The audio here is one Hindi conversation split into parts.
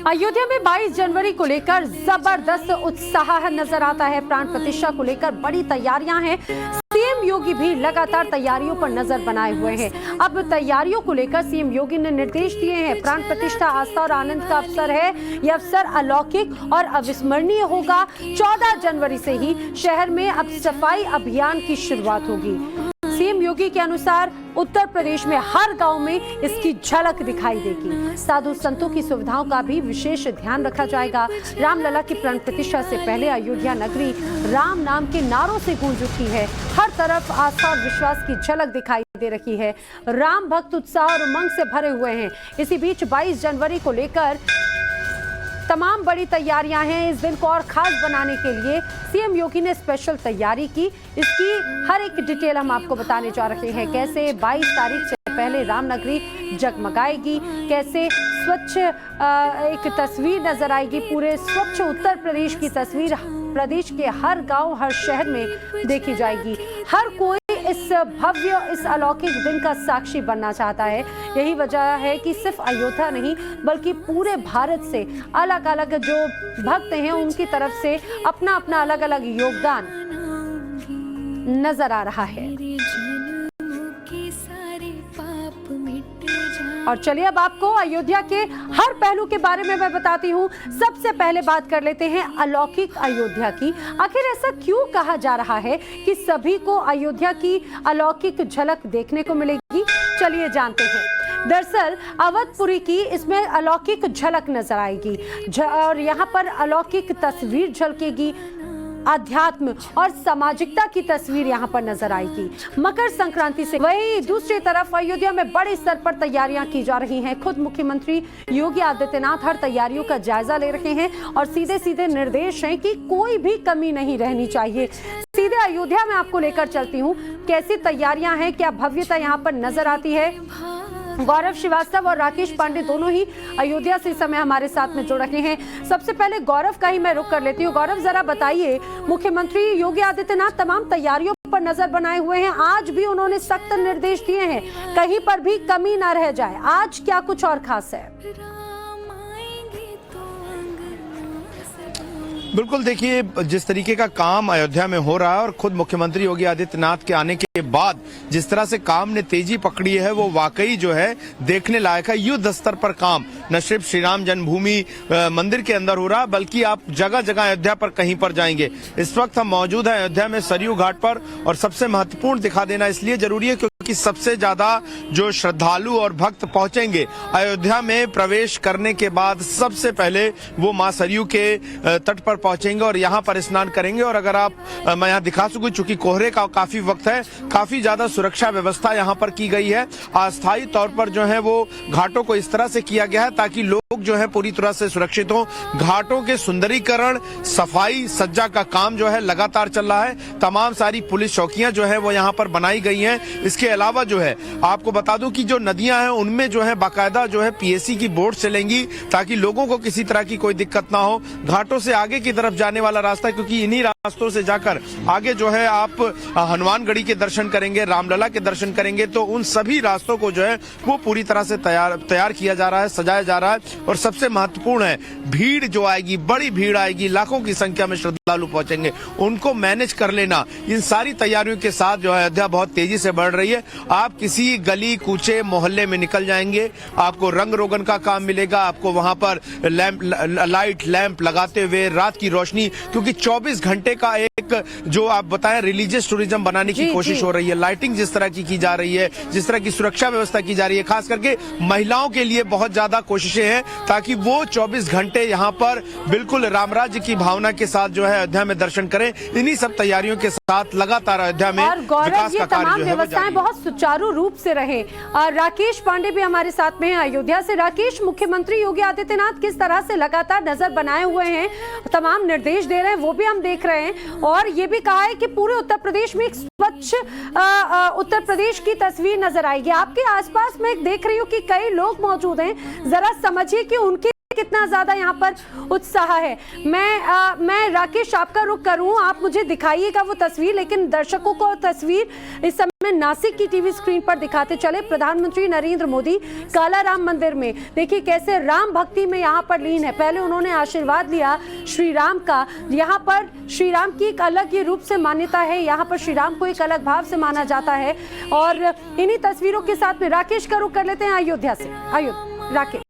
अयोध्या में 22 जनवरी को लेकर जबरदस्त उत्साह नजर आता है। प्राण प्रतिष्ठा को लेकर बड़ी तैयारियां हैं। सीएम योगी भी लगातार तैयारियों पर नजर बनाए हुए हैं। अब तैयारियों को लेकर सीएम योगी ने निर्देश दिए हैं। प्राण प्रतिष्ठा आस्था और आनंद का अवसर है। यह अवसर अलौकिक और अविस्मरणीय होगा। 14 जनवरी से ही शहर में अब सफाई अभियान की शुरुआत होगी। सीएम योगी के अनुसार उत्तर प्रदेश में हर गांव में इसकी झलक दिखाई देगी। साधु संतों की सुविधाओं का भी विशेष ध्यान रखा जाएगा। रामलला की प्राण प्रतिष्ठा से पहले अयोध्या नगरी राम नाम के नारों से गूंज उठी है। हर तरफ आस्था और विश्वास की झलक दिखाई दे रही है। राम भक्त उत्साह और उमंग से भरे हुए हैं। इसी बीच 22 जनवरी को लेकर तमाम बड़ी तैयारियां हैं। इस दिन को और खास बनाने के लिए सीएम योगी ने स्पेशल तैयारी की। इसकी हर एक डिटेल हम आपको बताने जा रहे हैं। कैसे 22 तारीख से पहले रामनगरी जगमगाएगी, कैसे स्वच्छ एक तस्वीर नजर आएगी। पूरे स्वच्छ उत्तर प्रदेश की तस्वीर प्रदेश के हर गांव हर शहर में देखी जाएगी। हर कोई इस भव्य इस अलौकिक दिन का साक्षी बनना चाहता है। यही वजह है कि सिर्फ अयोध्या नहीं बल्कि पूरे भारत से अलग अलग जो भक्त हैं उनकी तरफ से अपना अपना अलग अलग योगदान नजर आ रहा है। और चलिए अब आपको अयोध्या के हर पहलू के बारे में मैं बताती हूँ। सबसे पहले बात कर लेते हैं अलौकिक अयोध्या की। आखिर ऐसा क्यों कहा जा रहा है कि सभी को अयोध्या की अलौकिक झलक देखने को मिलेगी? चलिए जानते हैं। दरअसल अवधपुरी की इसमें अलौकिक झलक नजर आएगी और यहाँ पर अलौकिक तस्वीर झलकेगी। आध्यात्म और सामाजिकता की तस्वीर यहाँ पर नजर आएगी। मकर संक्रांति से वही दूसरी तरफ अयोध्या में बड़े स्तर पर तैयारियां की जा रही हैं। खुद मुख्यमंत्री योगी आदित्यनाथ हर तैयारियों का जायजा ले रहे हैं और सीधे सीधे निर्देश हैं कि कोई भी कमी नहीं रहनी चाहिए। सीधे अयोध्या में आपको लेकर चलती हूँ। कैसी तैयारियां हैं, क्या भव्यता यहाँ पर नजर आती है। गौरव श्रीवास्तव और राकेश पांडे दोनों ही अयोध्या से इस समय हमारे साथ में जुड़ रहे हैं। सबसे पहले गौरव का ही मैं रुख कर लेती हूँ। गौरव, जरा बताइए, मुख्यमंत्री योगी आदित्यनाथ तमाम तैयारियों पर नजर बनाए हुए हैं। आज भी उन्होंने सख्त निर्देश दिए हैं, कहीं पर भी कमी ना रह जाए। आज क्या कुछ और खास है? बिल्कुल, देखिए जिस तरीके का काम अयोध्या में हो रहा है और खुद मुख्यमंत्री योगी आदित्यनाथ के आने के बाद जिस तरह से काम ने तेजी पकड़ी है वो वाकई जो है देखने लायक है। युद्ध स्तर पर काम न सिर्फ श्री राम जन्मभूमि मंदिर के अंदर हो रहा बल्कि आप जगह जगह अयोध्या पर कहीं पर जाएंगे। इस वक्त हम मौजूद हैं अयोध्या में सरयू घाट पर और सबसे महत्वपूर्ण दिखा देना इसलिए जरूरी है क्योंकि सबसे ज्यादा जो श्रद्धालु और भक्त पहुंचेंगे अयोध्या में प्रवेश करने के बाद सबसे पहले वो मां सरयू के तट पर पहुंचेंगे और यहाँ पर स्नान करेंगे। और अगर आप मैं यहाँ दिखा सकूं, चूंकि कोहरे का काफी वक्त है, काफी ज्यादा सुरक्षा व्यवस्था यहाँ पर की गई है। अस्थायी तौर पर जो है वो घाटों को इस तरह से किया गया है ताकि लोग जो है पूरी तरह से सुरक्षित हों। घाटों के सुंदरीकरण, सफाई, सज्जा का काम जो है लगातार चल रहा है। तमाम सारी पुलिस चौकियां जो है वो यहाँ पर बनाई गई हैं। इसके अलावा जो है आपको बता दूं कि जो नदियां हैं उनमें जो है बाकायदा जो है पीएसी की बोट चलेंगी ताकि लोगों को किसी तरह की कोई दिक्कत ना हो। घाटों से आगे की तरफ जाने वाला रास्ता, क्योंकि इन्हीं रास्तों से जाकर आगे जो है आप हनुमानगढ़ी के दर्शन करेंगे, रामलला के दर्शन करेंगे, तो उन सभी रास्तों को जो है वो पूरी तरह से तैयार किया जा रहा है, सजाया जा रहा है। और सबसे महत्वपूर्ण है भीड़ जो आएगी, बड़ी भीड़ आएगी, लाखों की संख्या में श्रद्धालु पहुंचेंगे, उनको मैनेज कर लेना। इन सारी तैयारियों के साथ जो है अयोध्या बहुत तेजी से बढ़ रही है। आप किसी गली कूचे मोहल्ले में निकल जाएंगे, आपको रंग रोगन का काम मिलेगा। आपको वहां पर लाइट लैंप लगाते हुए रात की रोशनी, क्योंकि 24 घंटे का एक जो आप बताएं रिलीजियस टूरिज्म बनाने की कोशिश हो रही है। लाइटिंग जिस तरह की जा रही है, जिस तरह की सुरक्षा व्यवस्था की जा रही है, खास करके महिलाओं के लिए बहुत ज्यादा कोशिशें हैं ताकि वो 24 घंटे यहाँ पर बिल्कुल रामराज्य की भावना के साथ जो है अयोध्या में दर्शन करें। इन्हीं सब तैयारियों के साथ लगातार अयोध्या में विकास का कार्य जो है व्यवस्थाएं बहुत सुचारू रूप से रहे। राकेश पांडे भी हमारे साथ में हैं अयोध्या से। राकेश, मुख्यमंत्री योगी आदित्यनाथ किस तरह से लगातार नजर बनाए हुए हैं, तमाम निर्देश दे रहे हैं, वो भी हम देख रहे हैं। और ये भी कहा है कि पूरे उत्तर प्रदेश में एक स्वच्छ उत्तर प्रदेश की तस्वीर नजर आएगी। आपके आसपास मैं देख रही हूँ कि कई लोग मौजूद हैं, जरा समझिए कि उनके कितना ज्यादा यहाँ पर उत्साह है। मैं राकेश आपका रुख करूं, आप मुझे दिखाइएगा वो तस्वीर, लेकिन दर्शकों को तस्वीर इस समय हमें नासिक की टीवी स्क्रीन पर दिखाते चले। प्रधानमंत्री नरेंद्र मोदी काला राम मंदिर में देखिए कैसे राम भक्ति में यहाँ पर लीन है। पहले उन्होंने आशीर्वाद लिया श्री राम का। यहाँ पर श्री राम की एक अलग ही रूप से मान्यता है, यहाँ पर श्री राम को एक अलग भाव से माना जाता है। और इन्हीं तस्वीरों के साथ में राकेश का रुख कर लेते हैं अयोध्या से। राकेश।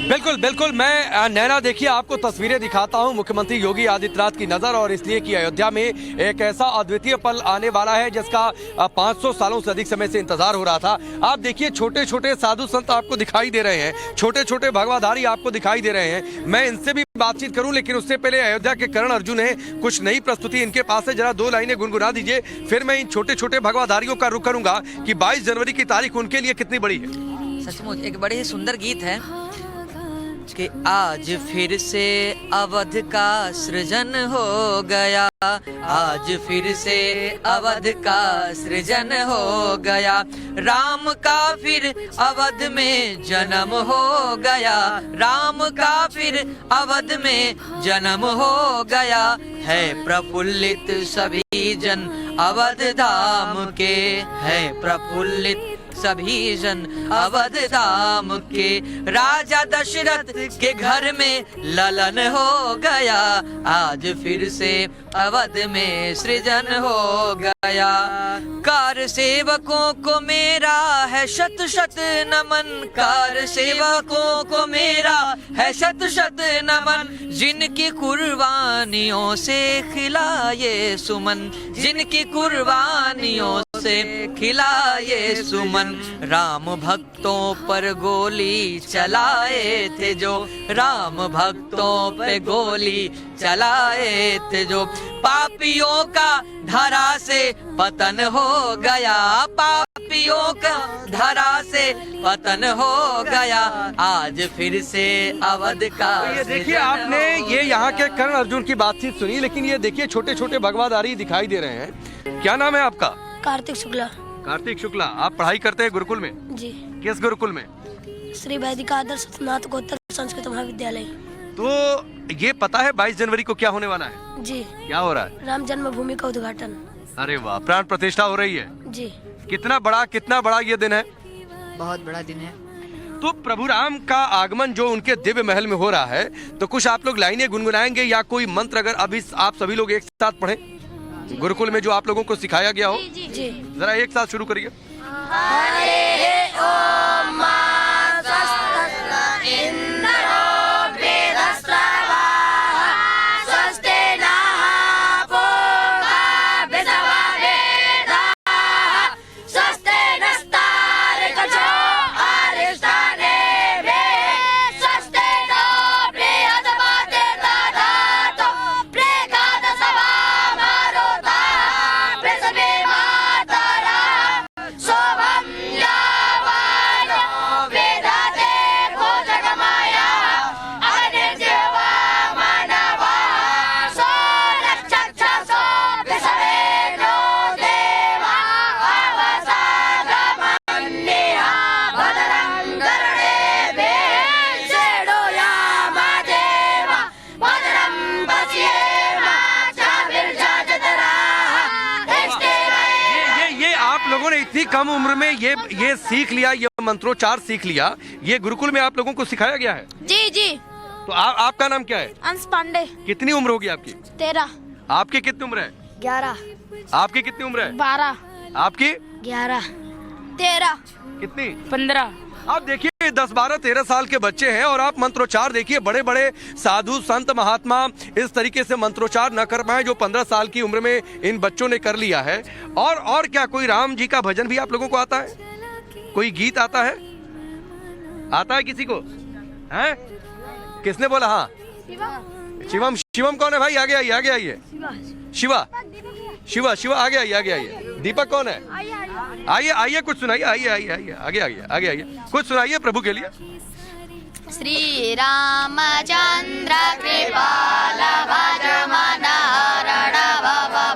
बिल्कुल बिल्कुल, मैं नैना देखिए आपको तस्वीरें दिखाता हूं मुख्यमंत्री योगी आदित्यनाथ की नजर, और इसलिए कि अयोध्या में एक ऐसा अद्वितीय पल आने वाला है जिसका 500 सालों से अधिक समय से इंतजार हो रहा था। आप देखिए छोटे छोटे साधु संत आपको दिखाई दे रहे हैं, छोटे छोटे भगवाधारी आपको दिखाई दे रहे हैं। मैं इनसे भी बातचीत करूं, लेकिन उससे पहले अयोध्या के करण अर्जुन है, कुछ नई प्रस्तुति इनके पास है, जरा 2 लाइनें गुनगुना दीजिए, फिर मैं इन छोटे छोटे भगवाधारियों का रुख करूंगा कि 22 जनवरी की तारीख उनके लिए कितनी बड़ी है। सचमुच एक बड़े ही सुंदर गीत है कि आज फिर से अवध का सृजन हो गया, आज फिर से अवध का सृजन हो गया, राम का फिर अवध में जन्म हो गया, राम का फिर अवध में जन्म हो गया, है प्रफुल्लित सभी जन अवध धाम के, है प्रफुल्लित सभी जन अवध धाम के, राजा दशरथ के घर में ललन हो गया, आज फिर से अवध में सृजन हो गया, कार सेवकों को मेरा है शत शत नमन, कार सेवकों को मेरा है शत शत नमन, जिनकी कुर्बानियों से खिला ये सुमन, जिनकी कुर्बानियों से खिला ये सुमन, राम भक्तों पर गोली चलाए थे जो, राम भक्तों पे गोली चलाए थे जो, पापियों का धरा से पतन हो गया, पापियों का धरा से पतन हो गया, आज फिर से अवध का। ये देखिए आपने ये यहाँ के कर्ण अर्जुन की बातचीत सुनी, लेकिन ये देखिए छोटे छोटे भगवाधारी दिखाई दे रहे हैं। क्या नाम है आपका? कार्तिक शुक्ला। कार्तिक शुक्ला, आप पढ़ाई करते हैं गुरुकुल में? जी। किस गुरुकुल में? श्री वैदिक आदर्श स्नातकोत्तर संस्कृत महाविद्यालय। तो ये पता है 22 जनवरी को क्या होने वाला है? जी। क्या हो रहा है? राम जन्मभूमि का उद्घाटन। अरे वाह, प्राण प्रतिष्ठा हो रही है। जी। कितना बड़ा ये दिन है? बहुत बड़ा दिन है। तो प्रभु राम का आगमन जो उनके दिव्य महल में हो रहा है, तो कुछ आप लोग लाइनें गुनगुनाएंगे या कोई मंत्र अगर अभी आप सभी लोग एक साथ पढ़ें गुरुकुल में जो आप लोगों को सिखाया गया हो? जी। जरा एक साथ शुरू करिए। हरे ओम इतनी कम उम्र में ये सीख लिया, ये मंत्रोच्चार सीख लिया, ये गुरुकुल में आप लोगों को सिखाया गया है? जी जी। तो आपका नाम क्या है? अंश पांडे। कितनी उम्र होगी आपकी? 13। आपकी कितनी उम्र है? 11। आपकी कितनी उम्र है? 12। आपकी? 11। 13। कितनी? 15। आप देखिए 10, 12, 13 साल के बच्चे हैं और आप मंत्रोच्चार देखिए, बड़े बड़े साधु संत महात्मा इस तरीके से मंत्रोच्चार न कर पाए जो 15 साल की उम्र में इन बच्चों ने कर लिया है। और क्या कोई राम जी का भजन भी आप लोगों को आता है? कोई गीत आता है? आता है किसी को? हैं? किसने बोला? हाँ, शिवम। शिवम कौन है भाई? आगे आइए, आगे आइए। शिवा, शिवा, शिवा, आगे आइए, आगे आइए। दीपक कौन है? आइए आइए, कुछ सुनाइए। आइए आइए आइए, आगे आइए, आगे आइए, कुछ सुनाइए प्रभु के लिए। श्री रामचंद्र कृपाल भजमनारण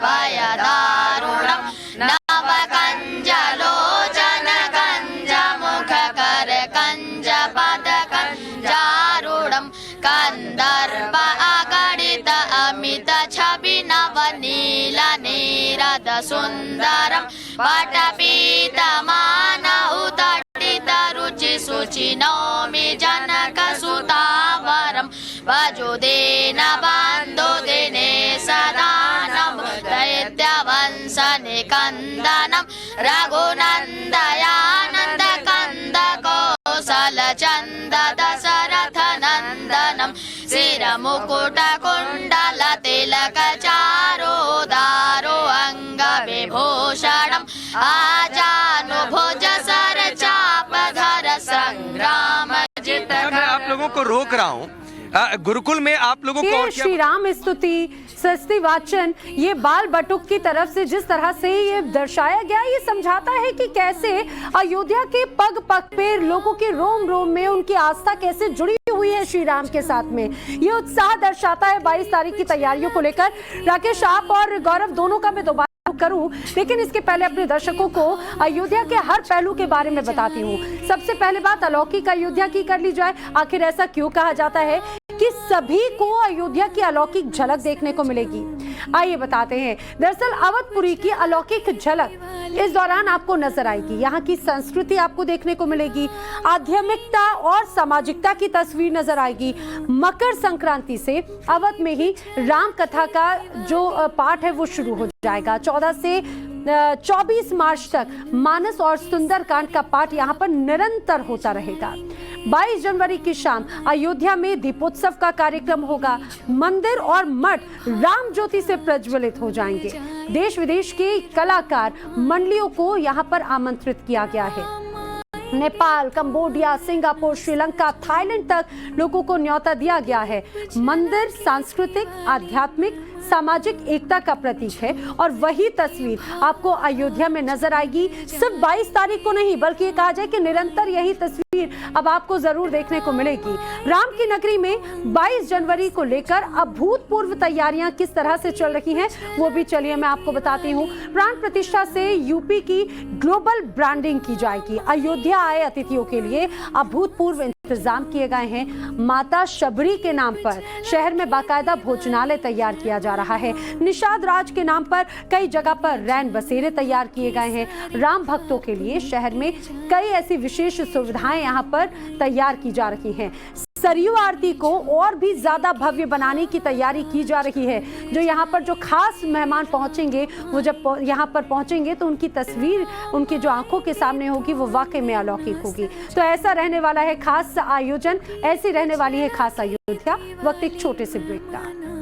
भय दारुणम नव कंज लोचन कंज मुख कर कंज पद कंजारूढ़म कंदर्प अगणित अमित छवि नव नील नीरद सुन्दरं पटपीतमानहुतटितरुचिशुचि नौमि जनकसुतावरं वजुदेन बन्धुदिने सदानं दैत्यवंशनिकन्दनं रघुनन्दयानन्दकन्दकौसलचन्द दशरथनन्दनं शिरमुकुटकुण्डलतिलकचारोदारो अङ्गविभूषणम् आजानुभुज सरचापधर संग्रामजित। मैं आप लोगों को रोक रहा हूँ, गुरुकुल में आप लोगों को ये श्री राम स्तुति सस्ती वाचन ये बाल बटुक की तरफ से जिस तरह से ये दर्शाया गया, ये समझाता है कि कैसे अयोध्या के पग पग पे लोगों के रोम रोम में उनकी आस्था कैसे जुड़ी हुई है श्री राम के साथ में। ये उत्साह दर्शाता है 22 तारीख की तैयारियों को लेकर। राकेश, आप और गौरव दोनों का मैं दोबारा करूं, लेकिन इसके पहले अपने दर्शकों को अयोध्या के हर पहलू के बारे में बताती हूँ। सबसे पहले बात अलौकिक अयोध्या की कर ली जाए। आखिर ऐसा क्यों कहा जाता है कि सभी को अयोध्या की अलौकिक झलक देखने को मिलेगी? आइए बताते हैं। दरअसल अवधपुरी की अलौकिक झलक इस दौरान आपको नजर आएगी। यहाँ की संस्कृति आपको देखने को मिलेगी, आध्यात्मिकता और सामाजिकता की तस्वीर नजर आएगी। मकर संक्रांति से अवध में ही राम कथा का जो पाठ है वो शुरू हो जाएगा। 14 से 24 मार्च तक मानस और सुंदरकांड का पाठ यहाँ पर निरंतर होता रहेगा। 22 जनवरी की शाम अयोध्या में दीपोत्सव का कार्यक्रम होगा। मंदिर और मठ राम ज्योति से प्रज्वलित हो जाएंगे। देश विदेश के कलाकार मंडलियों को यहाँ पर आमंत्रित किया गया है। Nepal, Cambodia, Singapore, Sri Lanka, Thailand तक लोगों को न्योता दिया गया है। मंदिर सांस्कृतिक, आध्यात्मिक, सामाजिक एकता का प्रतीक है और वही तस्वीर आपको अयोध्या में नजर आएगी। सिर्फ 22 तारीख को नहीं, बल्कि ये कहा जाए कि निरंतर यही तस्वीर अब आपको जरूर देखने को मिलेगी। राम की नगरी में 22 जनवरी को लेकर अभूतपूर्व तैयारियां किस तरह से चल रही हैं वो भी चलिए मैं आपको बताती हूँ। प्राण प्रतिष्ठा से यूपी की ग्लोबल ब्रांडिंग की जाएगी। अयोध्या आए अतिथियों के लिए अभूतपूर्व इंतजाम किए गए हैं। माता शबरी के नाम पर शहर में बाकायदा भोजनालय तैयार किया जा रहा है। निषाद राज के नाम पर कई जगह पर रैन बसेरे तैयार किए गए हैं। राम भक्तों के लिए शहर में कई ऐसी विशेष सुविधाएं यहाँ पर तैयार की जा रही हैं। सरयू आरती को और भी ज्यादा भव्य बनाने की तैयारी की जा रही है। जो यहाँ पर जो खास मेहमान पहुंचेंगे वो जब यहाँ पर पहुंचेंगे तो उनकी तस्वीर उनकी जो आंखों के सामने होगी वो वाकई में अलौकिक होगी। तो ऐसा रहने वाला है खास आयोजन, ऐसी रहने वाली है खास अयोध्या। वक्त एक छोटे से ब्रेक का।